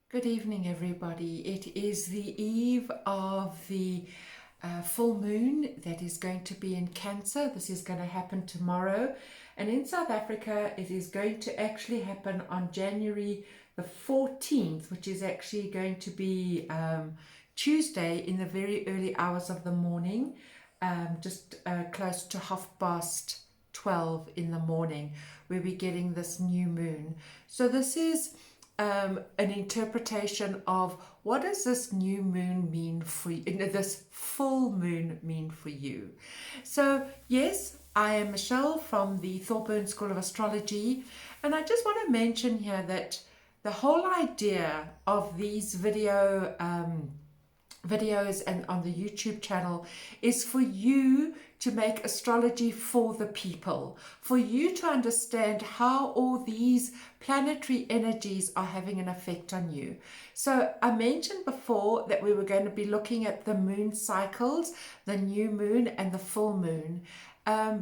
Good evening, everybody. It is the eve of the full moon that is going to be in Cancer. This is going to happen tomorrow. And in South Africa, it is going to actually happen on January the 14th, which is actually going to be Tuesday in the very early hours of the morning, just close to 12:30 in the morning, where we're getting this new moon. So this is an interpretation of what does this new moon mean for you, this full moon mean for you. So yes, I am Michelle from the Thorburn School of Astrology, and I just want to mention here that the whole idea of these videos and on the YouTube channel is for you to make astrology for the people, for you to understand how all these planetary energies are having an effect on you. So I mentioned before that we were going to be looking at the moon cycles, the new moon and the full moon.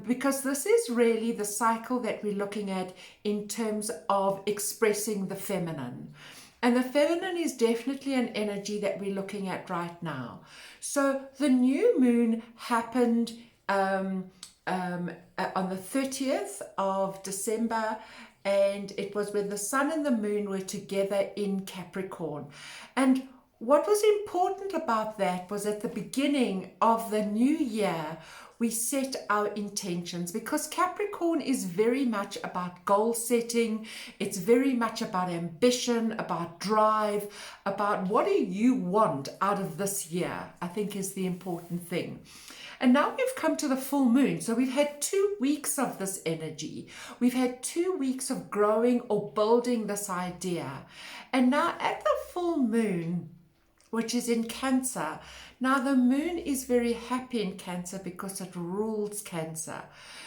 Because this is really the cycle that we're looking at in terms of expressing the feminine. And the feminine is definitely an energy that we're looking at right now. So the new moon happened on the 30th of December, and it was when the sun and the moon were together in Capricorn. And what was important about that was at the beginning of the new year, we set our intentions, because Capricorn is very much about goal setting. It's very much about ambition, about drive, about what do you want out of this year, I think is the important thing. And now we've come to the full moon. So we've had 2 weeks of this energy. We've had 2 weeks of growing or building this idea. And now at the full moon, which is in Cancer. Now the moon is very happy in Cancer because it rules Cancer.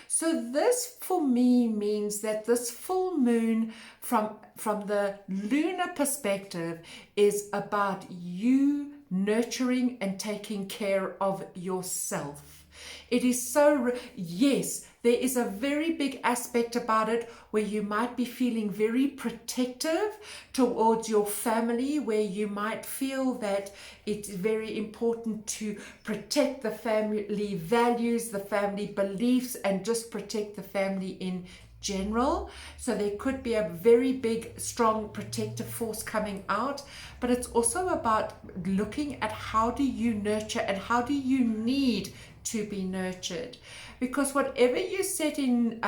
So this for me means that this full moon from the lunar perspective is about you nurturing and taking care of yourself. It is so, yes, there is a very big aspect about it where you might be feeling very protective towards your family, where you might feel that it's very important to protect the family values, the family beliefs, and just protect the family in general. So there could be a very big, strong protective force coming out, but it's also about looking at how do you nurture and how do you need to be nurtured, because whatever you set in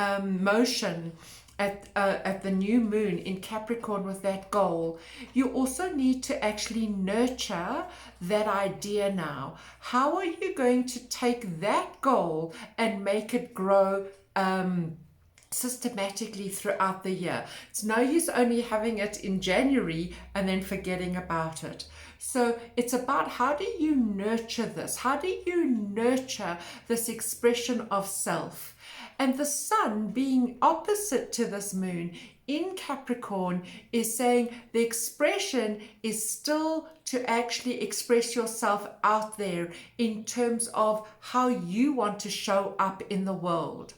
motion at the new moon in Capricorn with that goal, you also need to actually nurture that idea now. How are you going to take that goal and make it grow systematically throughout the year? It's no use only having it in January and then forgetting about it. So it's about how do you nurture this? How do you nurture this expression of self? And the sun being opposite to this moon in Capricorn is saying the expression is still to actually express yourself out there in terms of how you want to show up in the world.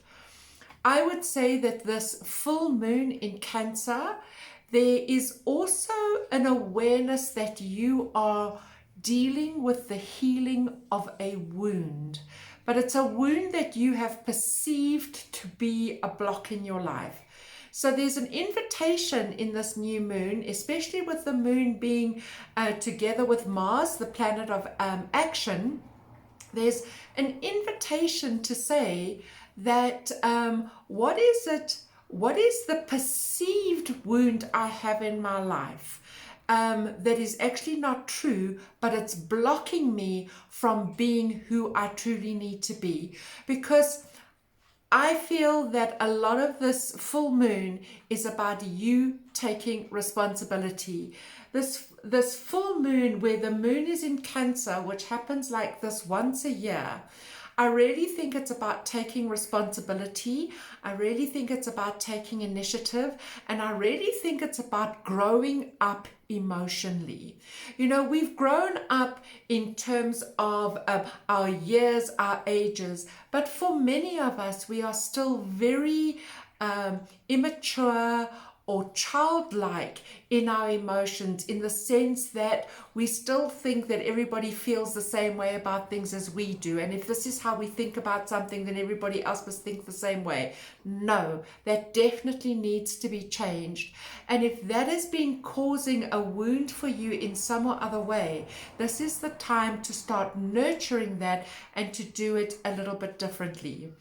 I would say that this full moon in Cancer, there is also an awareness that you are dealing with the healing of a wound, but it's a wound that you have perceived to be a block in your life. So there's an invitation in this new moon, especially with the moon being together with Mars, the planet of action. There's an invitation to say that what is the perceived wound I have in my life that is actually not true, but it's blocking me from being who I truly need to be. Because I feel that a lot of this full moon is about you taking responsibility. This full moon, where the moon is in Cancer, which happens like this once a year, I really think it's about taking responsibility. I really think it's about taking initiative. And I really think it's about growing up emotionally. You know, we've grown up in terms of our years, our ages, but for many of us, we are still very immature or childlike in our emotions, in the sense that we still think that everybody feels the same way about things as we do. And if this is how we think about something, then everybody else must think the same way. No, that definitely needs to be changed. And if that has been causing a wound for you in some or other way, this is the time to start nurturing that and to do it a little bit differently.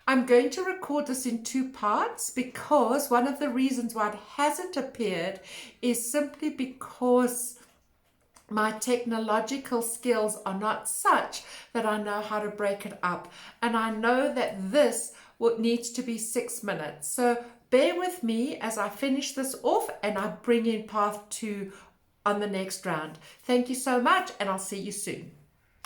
I'm going to record this in 2 parts because one of the reasons why it hasn't appeared is simply because my technological skills are not such that I know how to break it up. And I know that this needs to be 6 minutes. So bear with me as I finish this off and I bring in part 2 on the next round. Thank you so much, and I'll see you soon.